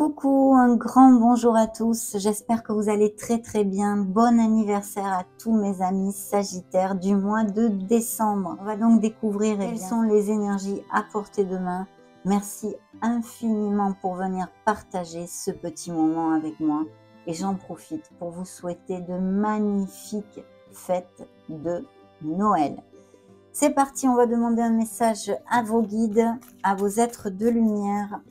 Coucou, un grand bonjour à tous, j'espère que vous allez très bien. Bon anniversaire à tous mes amis sagittaires du mois de décembre. On va donc découvrir quelles sont les énergies à portée de main. Merci infiniment pour venir partager ce petit moment avec moi. Et j'en profite pour vous souhaiter de magnifiques fêtes de Noël. C'est parti, on va demander un message à vos guides, à vos êtres de lumière.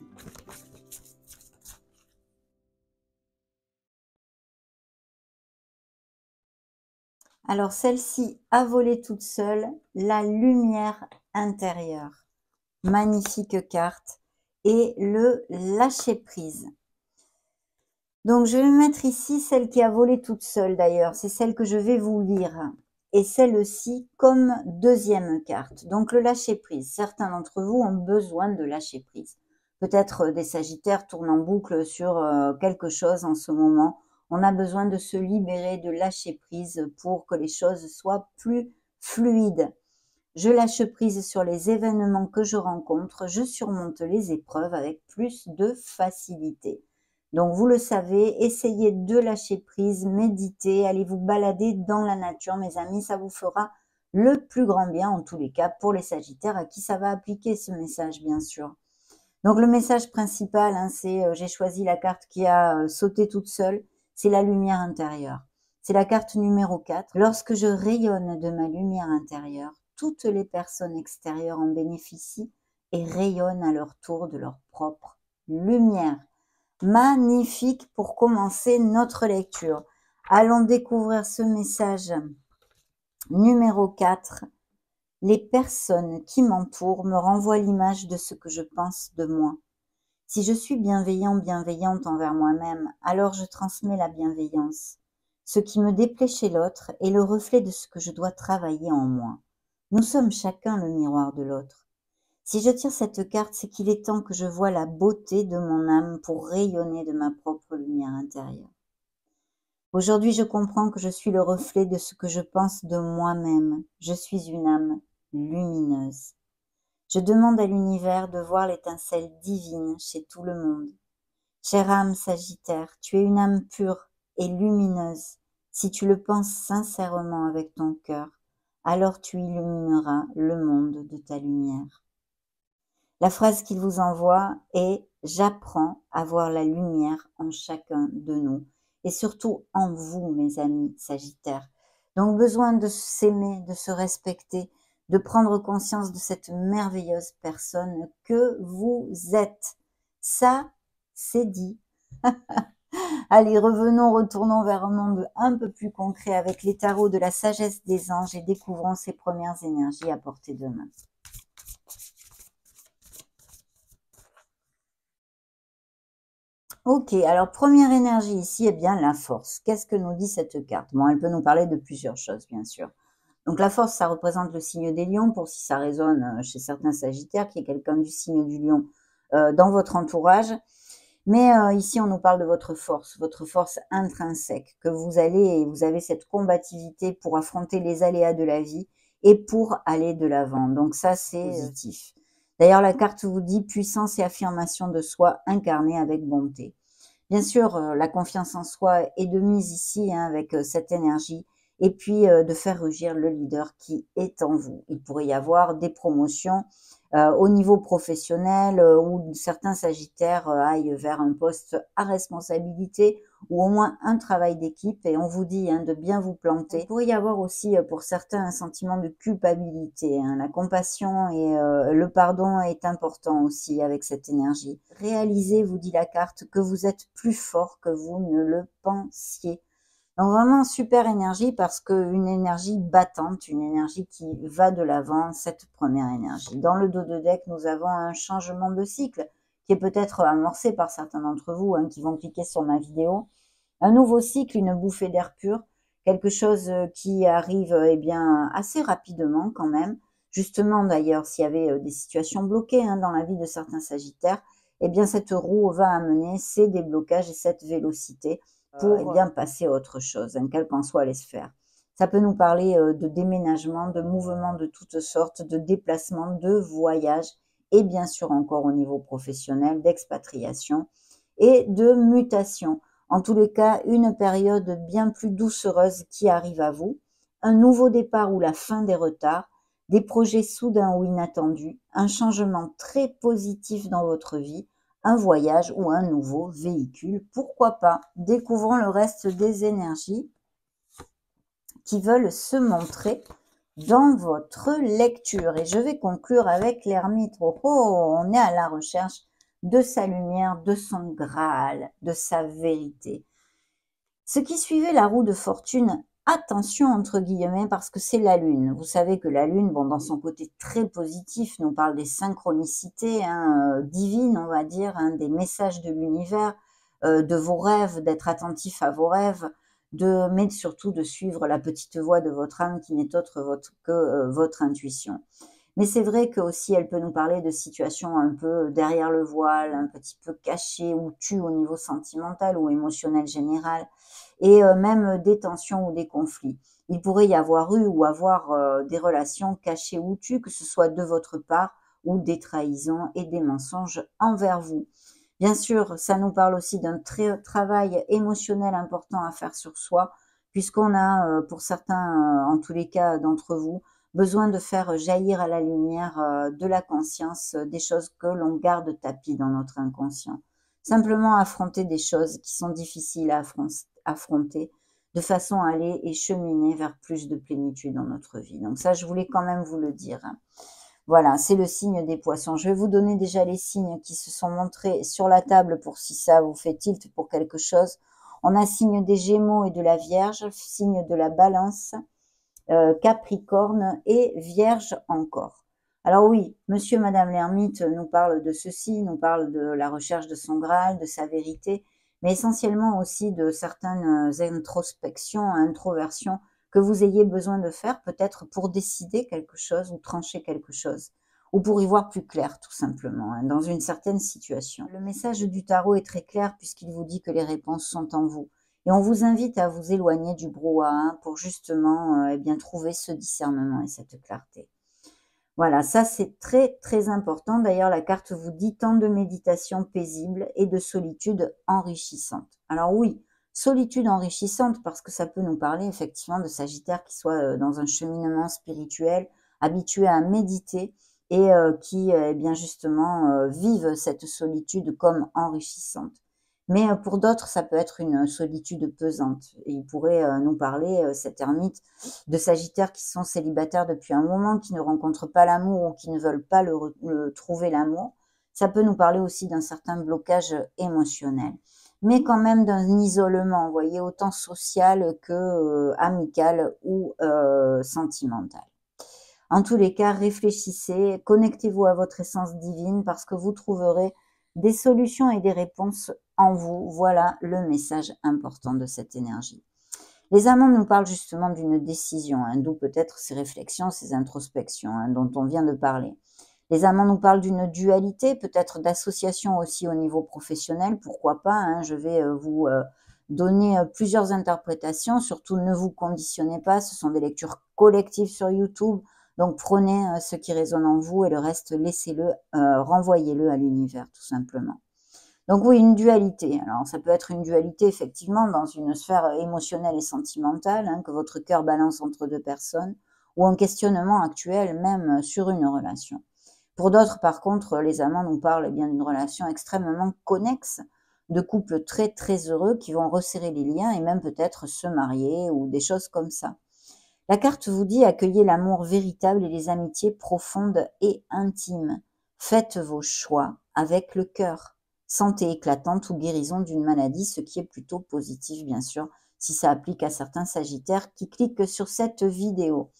Alors, celle-ci a volé toute seule, la lumière intérieure. Magnifique carte. Et le lâcher-prise. Donc, je vais mettre ici celle qui a volé toute seule d'ailleurs. C'est celle que je vais vous lire. Et celle-ci comme deuxième carte. Donc, le lâcher-prise. Certains d'entre vous ont besoin de lâcher-prise. Peut-être des sagittaires tournent en boucle sur quelque chose en ce moment. On a besoin de se libérer, de lâcher prise pour que les choses soient plus fluides. Je lâche prise sur les événements que je rencontre, je surmonte les épreuves avec plus de facilité. Donc vous le savez, essayez de lâcher prise, méditez, allez vous balader dans la nature, mes amis, ça vous fera le plus grand bien, en tous les cas, pour les sagittaires à qui ça va appliquer ce message, bien sûr. Donc le message principal, c'est j'ai choisi la carte qui a sauté toute seule, c'est la lumière intérieure. C'est la carte numéro 4. Lorsque je rayonne de ma lumière intérieure, toutes les personnes extérieures en bénéficient et rayonnent à leur tour de leur propre lumière. Magnifique pour commencer notre lecture. Allons découvrir ce message numéro 4. Les personnes qui m'entourent me renvoient l'image de ce que je pense de moi. Si je suis bienveillante envers moi-même, alors je transmets la bienveillance. Ce qui me déplaît chez l'autre est le reflet de ce que je dois travailler en moi. Nous sommes chacun le miroir de l'autre. Si je tire cette carte, c'est qu'il est temps que je voie la beauté de mon âme pour rayonner de ma propre lumière intérieure. Aujourd'hui, je comprends que je suis le reflet de ce que je pense de moi-même. Je suis une âme lumineuse. Je demande à l'univers de voir l'étincelle divine chez tout le monde. Chère âme sagittaire, tu es une âme pure et lumineuse. Si tu le penses sincèrement avec ton cœur, alors tu illumineras le monde de ta lumière. La phrase qu'il vous envoie est « J'apprends à voir la lumière en chacun de nous » et surtout en vous, mes amis sagittaires. Donc besoin de s'aimer, de se respecter, de prendre conscience de cette merveilleuse personne que vous êtes. Ça, c'est dit. Allez, retournons vers un monde un peu plus concret avec les tarots de la sagesse des anges et découvrons ces premières énergies à portée de main. Ok, alors première énergie ici, eh bien la force. Qu'est-ce que nous dit cette carte? Bon, elle peut nous parler de plusieurs choses, bien sûr. Donc la force, ça représente le signe des lions, pour si ça résonne chez certains sagittaires, qui est quelqu'un du signe du lion dans votre entourage. Mais ici, on nous parle de votre force intrinsèque, que vous avez cette combativité pour affronter les aléas de la vie et pour aller de l'avant. Donc ça, c'est positif. D'ailleurs, la carte vous dit puissance et affirmation de soi incarnée avec bonté. Bien sûr, la confiance en soi est de mise ici avec cette énergie et puis de faire rugir le leader qui est en vous. Il pourrait y avoir des promotions au niveau professionnel où certains sagittaires aillent vers un poste à responsabilité ou au moins un travail d'équipe et on vous dit de bien vous planter. Il pourrait y avoir aussi pour certains un sentiment de culpabilité. La compassion et le pardon est important aussi avec cette énergie. Réalisez, vous dit la carte, que vous êtes plus fort que vous ne le pensiez. Donc vraiment super énergie parce qu'une énergie battante, une énergie qui va de l'avant, cette première énergie. Dans le dos de deck, nous avons un changement de cycle qui est peut-être amorcé par certains d'entre vous qui vont cliquer sur ma vidéo. Un nouveau cycle, une bouffée d'air pur, quelque chose qui arrive bien assez rapidement quand même. Justement d'ailleurs, s'il y avait des situations bloquées dans la vie de certains sagittaires, eh bien cette roue va amener ces déblocages et cette vélocité pour bien passer à autre chose, quelle qu'en soit les sphères. Ça peut nous parler de déménagement, de mouvements de toutes sortes, de déplacements, de voyages et bien sûr encore au niveau professionnel, d'expatriation et de mutation. En tous les cas, une période bien plus doucereuse qui arrive à vous, un nouveau départ ou la fin des retards, des projets soudains ou inattendus, un changement très positif dans votre vie, un voyage ou un nouveau véhicule, pourquoi pas. Découvrons le reste des énergies qui veulent se montrer dans votre lecture. Et je vais conclure avec l'ermite. Oh, oh, on est à la recherche de sa lumière, de son Graal, de sa vérité. Ce qui suivait la roue de fortune, attention entre guillemets, parce que c'est la Lune. Vous savez que la Lune, bon, dans son côté très positif, nous parle des synchronicités divines, on va dire, des messages de l'univers, de vos rêves, d'être attentif à vos rêves, mais surtout de suivre la petite voix de votre âme qui n'est autre que votre intuition. Mais c'est vrai que aussi elle peut nous parler de situations un peu derrière le voile, un petit peu cachées ou tues au niveau sentimental ou émotionnel général, et même des tensions ou des conflits. Il pourrait y avoir eu ou avoir des relations cachées ou tues, que ce soit de votre part ou des trahisons et des mensonges envers vous. Bien sûr, ça nous parle aussi d'un travail émotionnel important à faire sur soi, puisqu'on a, pour certains, en tous les cas d'entre vous, besoin de faire jaillir à la lumière de la conscience des choses que l'on garde tapies dans notre inconscient. Simplement affronter des choses qui sont difficiles à affronter de façon à aller et cheminer vers plus de plénitude dans notre vie. Donc ça, je voulais quand même vous le dire. Voilà, c'est le signe des poissons. Je vais vous donner déjà les signes qui se sont montrés sur la table pour si ça vous fait tilt pour quelque chose. On a signe des Gémeaux et de la Vierge, signe de la Balance, Capricorne et Vierge encore. Alors oui, monsieur, madame l'ermite nous parle de ceci, nous parle de la recherche de son Graal, de sa vérité, mais essentiellement aussi de certaines introspections, introversions que vous ayez besoin de faire, peut-être pour décider quelque chose ou trancher quelque chose, ou pour y voir plus clair tout simplement, dans une certaine situation. Le message du tarot est très clair puisqu'il vous dit que les réponses sont en vous. Et on vous invite à vous éloigner du brouhaha pour justement eh bien, trouver ce discernement et cette clarté. Voilà, ça c'est très très important. D'ailleurs, la carte vous dit temps de méditation paisible et de solitude enrichissante. Alors oui, solitude enrichissante parce que ça peut nous parler effectivement de Sagittaire qui soit dans un cheminement spirituel, habitué à méditer et qui eh bien justement vive cette solitude comme enrichissante. Mais pour d'autres, ça peut être une solitude pesante. Et il pourrait nous parler, cet ermite, de Sagittaires qui sont célibataires depuis un moment, qui ne rencontrent pas l'amour ou qui ne veulent pas trouver l'amour. Ça peut nous parler aussi d'un certain blocage émotionnel. Mais quand même d'un isolement, vous voyez, autant social que amical ou sentimental. En tous les cas, réfléchissez, connectez-vous à votre essence divine parce que vous trouverez des solutions et des réponses en vous. Voilà le message important de cette énergie. Les amants nous parlent justement d'une décision, d'où peut-être ces réflexions, ces introspections dont on vient de parler. Les amants nous parlent d'une dualité, peut-être d'association aussi au niveau professionnel, pourquoi pas, je vais vous donner plusieurs interprétations, surtout ne vous conditionnez pas, ce sont des lectures collectives sur YouTube, donc prenez ce qui résonne en vous et le reste laissez-le, renvoyez-le à l'univers tout simplement. Donc oui, une dualité. Alors ça peut être une dualité effectivement dans une sphère émotionnelle et sentimentale, que votre cœur balance entre deux personnes, ou un questionnement actuel même sur une relation. Pour d'autres, par contre, les amants nous parlent bien d'une relation extrêmement connexe, de couples très très heureux qui vont resserrer les liens et même peut-être se marier ou des choses comme ça. La carte vous dit accueillez l'amour véritable et les amitiés profondes et intimes. Faites vos choix avec le cœur. Santé éclatante ou guérison d'une maladie, ce qui est plutôt positif bien sûr, si ça applique à certains sagittaires qui cliquent sur cette vidéo.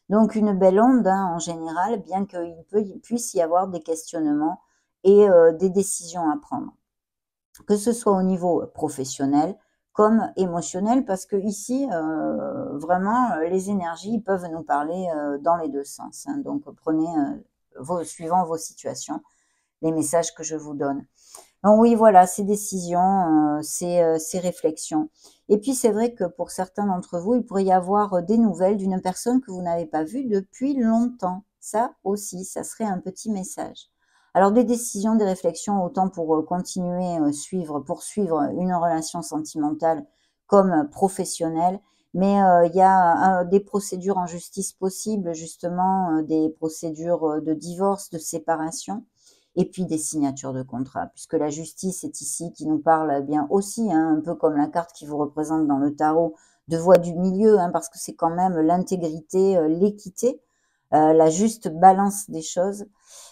Donc une belle onde en général, bien qu'il puisse y avoir des questionnements et des décisions à prendre. Que ce soit au niveau professionnel comme émotionnel, parce que ici, vraiment, les énergies peuvent nous parler dans les deux sens. Donc prenez, suivant vos situations, les messages que je vous donne. Donc oui, voilà, ces décisions, ces réflexions. Et puis c'est vrai que pour certains d'entre vous, il pourrait y avoir des nouvelles d'une personne que vous n'avez pas vue depuis longtemps. Ça aussi, ça serait un petit message. Alors des décisions, des réflexions, autant pour continuer, poursuivre une relation sentimentale comme professionnelle, mais il y a des procédures en justice possibles, justement, des procédures de divorce, de séparation, et puis des signatures de contrat, puisque la justice est ici qui nous parle bien aussi, hein, un peu comme la carte qui vous représente dans le tarot, de voie du milieu, hein, parce que c'est quand même l'intégrité, l'équité, la juste balance des choses.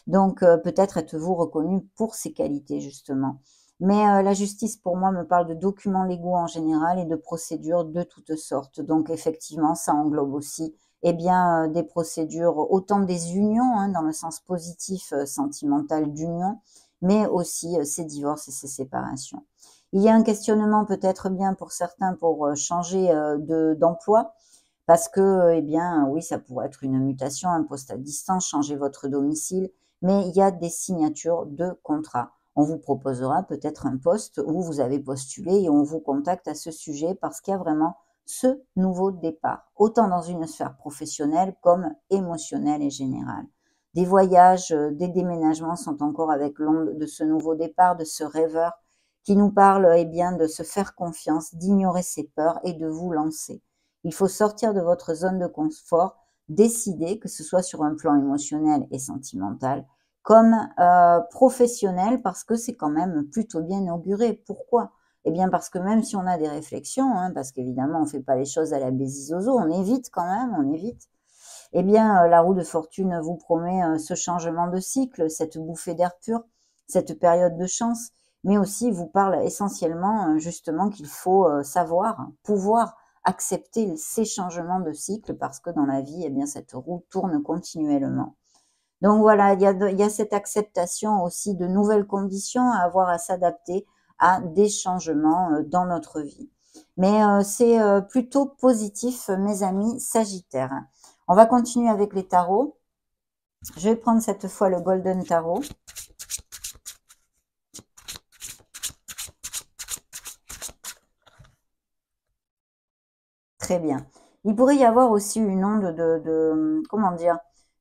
Donc peut-être êtes-vous reconnu pour ces qualités justement. Mais la justice pour moi me parle de documents légaux en général et de procédures de toutes sortes. Donc effectivement, ça englobe aussi des procédures, autant des unions, hein, dans le sens positif sentimental d'union, mais aussi ces divorces et ces séparations. Il y a un questionnement peut-être bien pour certains pour changer d'emploi, parce que, oui, ça pourrait être une mutation, un poste à distance, changer votre domicile, mais il y a des signatures de contrat. On vous proposera peut-être un poste où vous avez postulé et on vous contacte à ce sujet parce qu'il y a vraiment ce nouveau départ, autant dans une sphère professionnelle comme émotionnelle et générale. Des voyages, des déménagements sont encore avec l'onde de ce nouveau départ, de ce rêveur qui nous parle de se faire confiance, d'ignorer ses peurs et de vous lancer. Il faut sortir de votre zone de confort, décider, que ce soit sur un plan émotionnel et sentimental, comme professionnel, parce que c'est quand même plutôt bien auguré. Pourquoi? Eh bien parce que même si on a des réflexions, hein, parce qu'évidemment on ne fait pas les choses à la Bézizozo, on évite quand même, on évite. La roue de fortune vous promet ce changement de cycle, cette bouffée d'air pur, cette période de chance, mais aussi vous parle essentiellement justement qu'il faut savoir, pouvoir accepter ces changements de cycle parce que dans la vie, cette roue tourne continuellement. Donc voilà, il y a cette acceptation aussi de nouvelles conditions à avoir à s'adapter à des changements dans notre vie. Mais c'est plutôt positif, mes amis Sagittaires. On va continuer avec les tarots. Je vais prendre cette fois le Golden Tarot. Très bien. Il pourrait y avoir aussi une onde comment dire,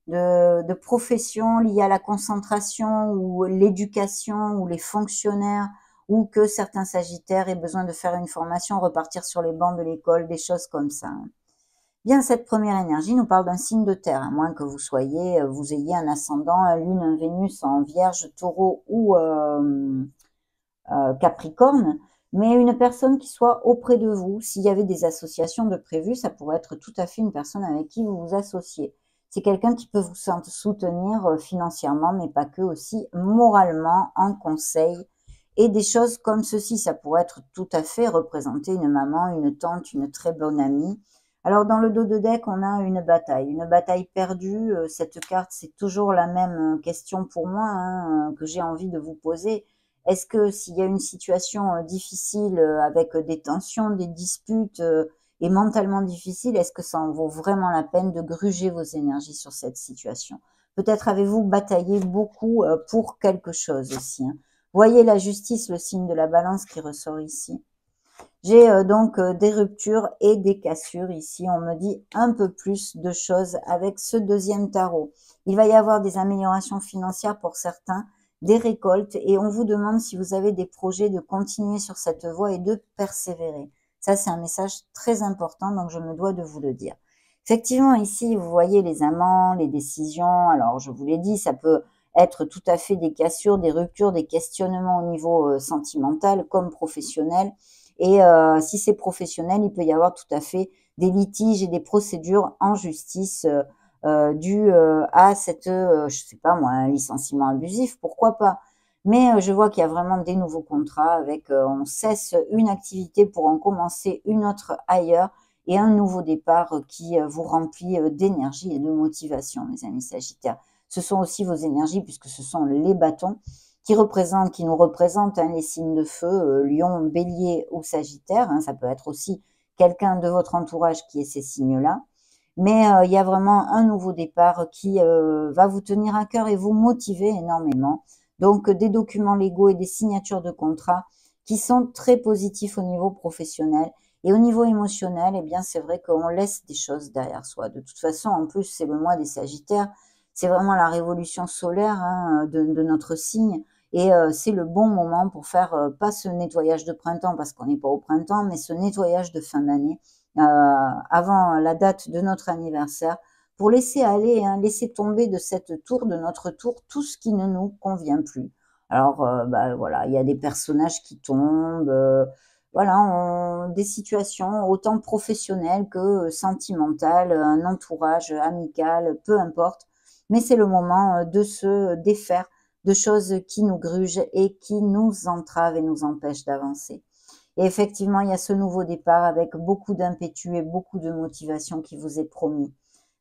de profession liée à la concentration ou l'éducation ou les fonctionnaires ou que certains sagittaires aient besoin de faire une formation, repartir sur les bancs de l'école, des choses comme ça. Bien, cette première énergie nous parle d'un signe de terre, à moins que vous ayez un ascendant, un lune, un Vénus en Vierge, Taureau ou Capricorne, mais une personne qui soit auprès de vous. S'il y avait des associations de prévues, ça pourrait être tout à fait une personne avec qui vous vous associez. C'est quelqu'un qui peut vous soutenir financièrement, mais pas que, aussi moralement, en conseil. Et des choses comme ceci, ça pourrait être tout à fait représenter une maman, une tante, une très bonne amie. Alors dans le dos de deck, on a une bataille perdue. Cette carte, c'est toujours la même question pour moi que j'ai envie de vous poser. Est-ce que s'il y a une situation difficile avec des tensions, des disputes et mentalement difficile, est-ce que ça en vaut vraiment la peine de gruger vos énergies sur cette situation? Peut-être avez-vous bataillé beaucoup pour quelque chose aussi. Hein. Voyez la justice, le signe de la balance qui ressort ici. J'ai donc des ruptures et des cassures ici. On me dit un peu plus de choses avec ce deuxième tarot. Il va y avoir des améliorations financières pour certains, des récoltes, et on vous demande si vous avez des projets de continuer sur cette voie et de persévérer. Ça, c'est un message très important, donc je me dois de vous le dire. Effectivement, ici, vous voyez les amants, les décisions. Alors, je vous l'ai dit, ça peut être tout à fait des cassures, des ruptures, des questionnements au niveau sentimental comme professionnel. Et si c'est professionnel, il peut y avoir tout à fait des litiges et des procédures en justice dues à je sais pas moi, un licenciement abusif, pourquoi pas. Mais je vois qu'il y a vraiment des nouveaux contrats avec on cesse une activité pour en commencer une autre ailleurs et un nouveau départ qui vous remplit d'énergie et de motivation, mes amis Sagittaires. Ce sont aussi vos énergies puisque ce sont les bâtons qui nous représentent les signes de feu, Lion, Bélier ou Sagittaire. Ça peut être aussi quelqu'un de votre entourage qui est ces signes-là. Mais il y a vraiment un nouveau départ qui va vous tenir à cœur et vous motiver énormément. Donc des documents légaux et des signatures de contrats qui sont très positifs au niveau professionnel. Et au niveau émotionnel, c'est vrai qu'on laisse des choses derrière soi. De toute façon, en plus, c'est le mois des Sagittaires. C'est vraiment la révolution solaire hein, de notre signe. Et c'est le bon moment pour faire, pas ce nettoyage de printemps, parce qu'on n'est pas au printemps, mais ce nettoyage de fin d'année, avant la date de notre anniversaire, pour laisser aller, hein, laisser tomber de cette tour, de notre tour, tout ce qui ne nous convient plus. Alors, bah, voilà, il y a des personnages qui tombent, voilà, des situations autant professionnelles que sentimentales, un entourage amical, peu importe. Mais c'est le moment de se défaire de choses qui nous grugent et qui nous entravent et nous empêchent d'avancer. Et effectivement, il y a ce nouveau départ avec beaucoup d'impétu et beaucoup de motivation qui vous est promis.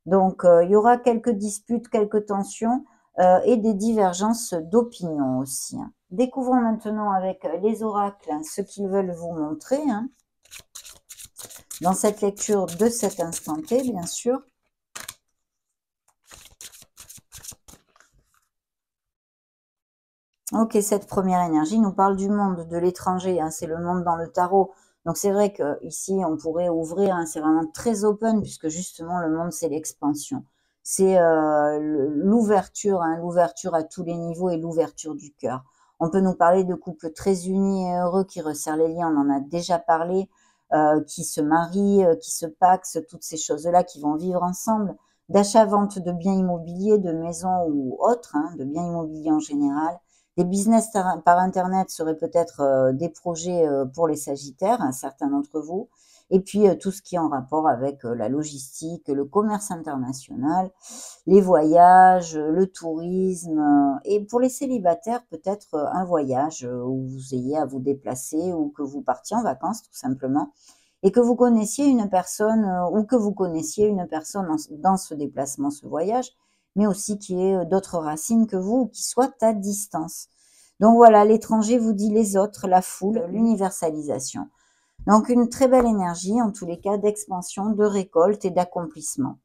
Donc, il y aura quelques disputes, quelques tensions et des divergences d'opinion aussi. Hein. Découvrons maintenant avec les oracles hein, ce qu'ils veulent vous montrer hein, dans cette lecture de cet instant T, bien sûr. Ok, cette première énergie nous parle du monde, de l'étranger, hein, c'est le monde dans le tarot. Donc c'est vrai que ici on pourrait ouvrir, hein, c'est vraiment très open puisque justement le monde c'est l'expansion. C'est l'ouverture, hein, l'ouverture à tous les niveaux et l'ouverture du cœur. On peut nous parler de couples très unis et heureux qui resserrent les liens, on en a déjà parlé, qui se marient, qui se paxent, toutes ces choses-là qui vont vivre ensemble. D'achat-vente de biens immobiliers, de maisons ou autres, hein, de biens immobiliers en général. Des business par Internet seraient peut-être des projets pour les Sagittaires, hein, certains d'entre vous. Et puis tout ce qui est en rapport avec la logistique, le commerce international, les voyages, le tourisme. Et pour les célibataires, peut-être un voyage où vous ayez à vous déplacer ou que vous partiez en vacances tout simplement. Et que vous connaissiez une personne ou que vous connaissiez une personne dans ce déplacement, ce voyage, mais aussi qui ait d'autres racines que vous, ou qui soit à distance. Donc voilà, l'étranger vous dit les autres, la foule, l'universalisation. Donc une très belle énergie, en tous les cas, d'expansion, de récolte et d'accomplissement.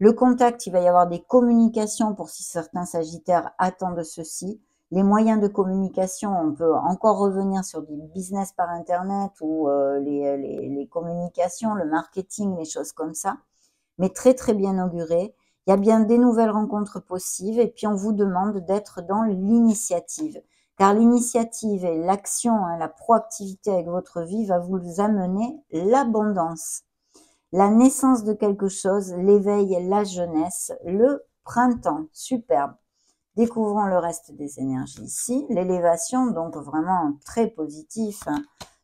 Le contact, il va y avoir des communications pour si certains Sagittaires attendent ceci. Les moyens de communication, on peut encore revenir sur du business par Internet ou les communications, le marketing, les choses comme ça. Mais très très bien auguré. Il y a bien des nouvelles rencontres possibles et puis on vous demande d'être dans l'initiative. Car l'initiative et l'action, hein, la proactivité avec votre vie va vous amener l'abondance. La naissance de quelque chose, l'éveil, la jeunesse, le printemps. Superbe. Découvrons le reste des énergies ici. L'élévation, donc vraiment très positif. Hein,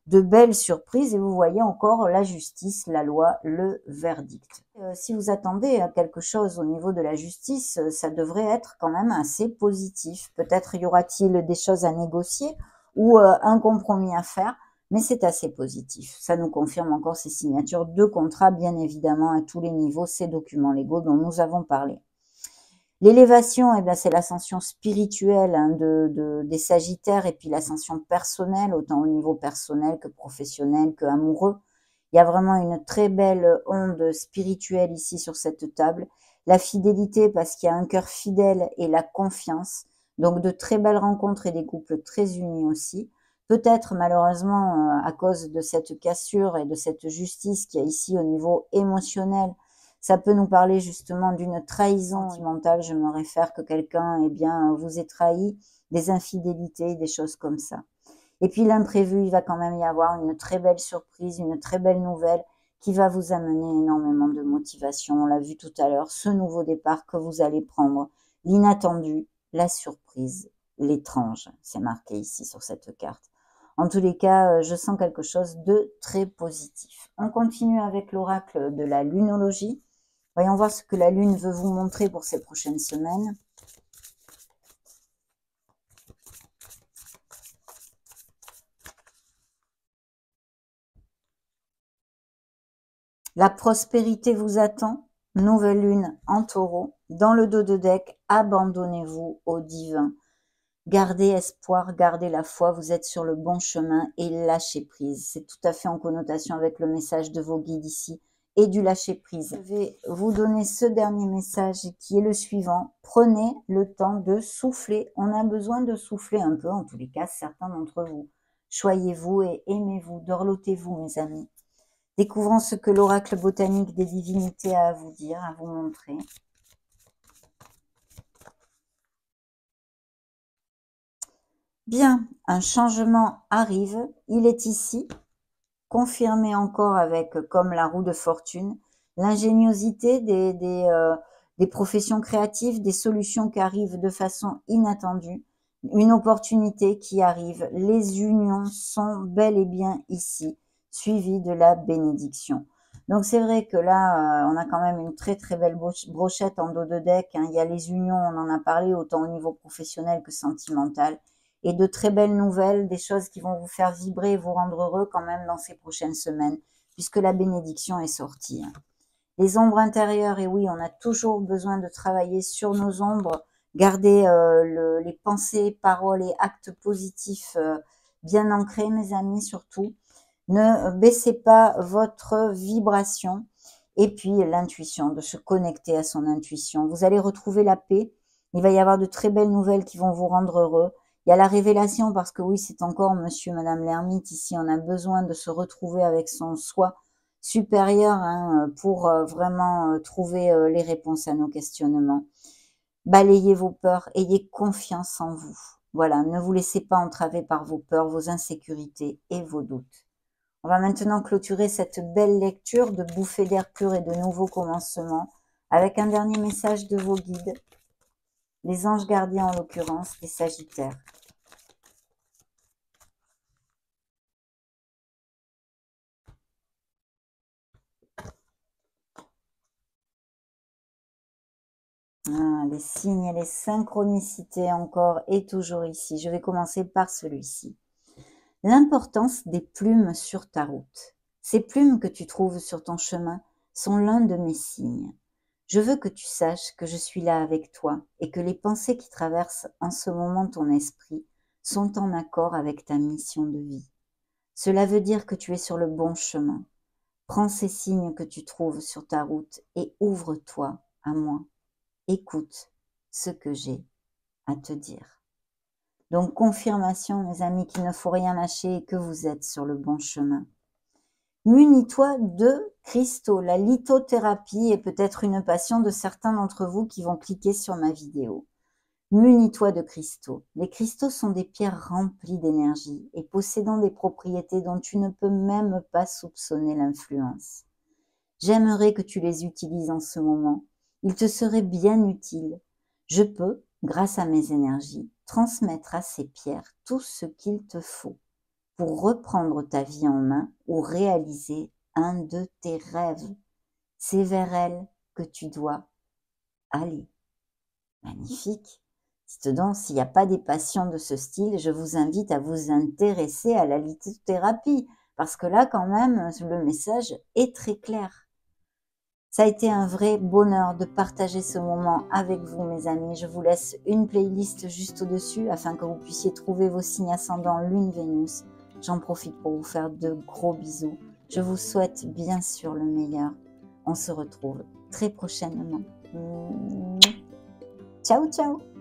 de belles surprises et vous voyez encore la justice, la loi, le verdict. Si vous attendez à quelque chose au niveau de la justice, ça devrait être quand même assez positif. Peut-être y aura-t-il des choses à négocier ou un compromis à faire, mais c'est assez positif. Ça nous confirme encore ces signatures de contrats, bien évidemment, à tous les niveaux, ces documents légaux dont nous avons parlé. L'élévation, eh bien, c'est l'ascension spirituelle hein, des Sagittaires et puis l'ascension personnelle, autant au niveau personnel que professionnel, que amoureux. Il y a vraiment une très belle onde spirituelle ici sur cette table. La fidélité parce qu'il y a un cœur fidèle et la confiance. Donc de très belles rencontres et des couples très unis aussi. Peut-être malheureusement à cause de cette cassure et de cette justice qu'il y a ici au niveau émotionnel, ça peut nous parler justement d'une trahison sentimentale, je me réfère que quelqu'un eh bien, vous ait trahi, des infidélités, des choses comme ça. Et puis l'imprévu, il va quand même y avoir une très belle surprise, une très belle nouvelle qui va vous amener énormément de motivation. On l'a vu tout à l'heure, ce nouveau départ que vous allez prendre, l'inattendu, la surprise, l'étrange, c'est marqué ici sur cette carte. En tous les cas, je sens quelque chose de très positif. On continue avec l'oracle de la lunologie. Voyons voir ce que la Lune veut vous montrer pour ces prochaines semaines. La prospérité vous attend. Nouvelle Lune en Taureau. Dans le dos de deck, abandonnez-vous au divin. Gardez espoir, gardez la foi, vous êtes sur le bon chemin et lâchez prise. C'est tout à fait en connotation avec le message de vos guides ici et du lâcher prise. Je vais vous donner ce dernier message qui est le suivant. Prenez le temps de souffler. On a besoin de souffler un peu, en tous les cas, certains d'entre vous. Choyez-vous et aimez-vous, dorlotez-vous, mes amis. Découvrons ce que l'oracle botanique des divinités a à vous dire, à vous montrer. Bien, un changement arrive, il est ici, confirmé encore avec, comme la roue de fortune, l'ingéniosité des professions créatives, des solutions qui arrivent de façon inattendue, une opportunité qui arrive. Les unions sont bel et bien ici, suivies de la bénédiction. Donc c'est vrai que là, on a quand même une très très belle brochette en dos de deck, hein. Il y a les unions, on en a parlé, autant au niveau professionnel que sentimental. Et de très belles nouvelles, des choses qui vont vous faire vibrer et vous rendre heureux quand même dans ces prochaines semaines, puisque la bénédiction est sortie. Les ombres intérieures, et oui, on a toujours besoin de travailler sur nos ombres, garder les pensées, paroles et actes positifs bien ancrés, mes amis, surtout. Ne baissez pas votre vibration. Et puis l'intuition, de se connecter à son intuition. Vous allez retrouver la paix. Il va y avoir de très belles nouvelles qui vont vous rendre heureux. Il y a la révélation parce que oui, c'est encore monsieur, madame l'ermite. Ici, on a besoin de se retrouver avec son soi supérieur, hein, pour vraiment trouver les réponses à nos questionnements. Balayez vos peurs, ayez confiance en vous. Voilà, ne vous laissez pas entraver par vos peurs, vos insécurités et vos doutes. On va maintenant clôturer cette belle lecture de bouffées d'air pur et de nouveaux commencements avec un dernier message de vos guides, les anges gardiens en l'occurrence, les sagittaires. Ah, les signes et les synchronicités encore et toujours ici. Je vais commencer par celui-ci. L'importance des plumes sur ta route. Ces plumes que tu trouves sur ton chemin sont l'un de mes signes. Je veux que tu saches que je suis là avec toi et que les pensées qui traversent en ce moment ton esprit sont en accord avec ta mission de vie. Cela veut dire que tu es sur le bon chemin. Prends ces signes que tu trouves sur ta route et ouvre-toi à moi. Écoute ce que j'ai à te dire. Donc, confirmation, mes amis, qu'il ne faut rien lâcher et que vous êtes sur le bon chemin. Munis-toi de cristaux. La lithothérapie est peut-être une passion de certains d'entre vous qui vont cliquer sur ma vidéo. Munis-toi de cristaux. Les cristaux sont des pierres remplies d'énergie et possédant des propriétés dont tu ne peux même pas soupçonner l'influence. J'aimerais que tu les utilises en ce moment. Ils te seraient bien utiles. Je peux, grâce à mes énergies, transmettre à ces pierres tout ce qu'il te faut pour reprendre ta vie en main ou réaliser un de tes rêves. C'est vers elles que tu dois aller. Magnifique. Dites-donc, s'il n'y a pas des patients de ce style, je vous invite à vous intéresser à la lithothérapie, parce que là, quand même, le message est très clair. Ça a été un vrai bonheur de partager ce moment avec vous, mes amis. Je vous laisse une playlist juste au-dessus afin que vous puissiez trouver vos signes ascendants Lune, Vénus. J'en profite pour vous faire de gros bisous. Je vous souhaite bien sûr le meilleur. On se retrouve très prochainement. Ciao, ciao!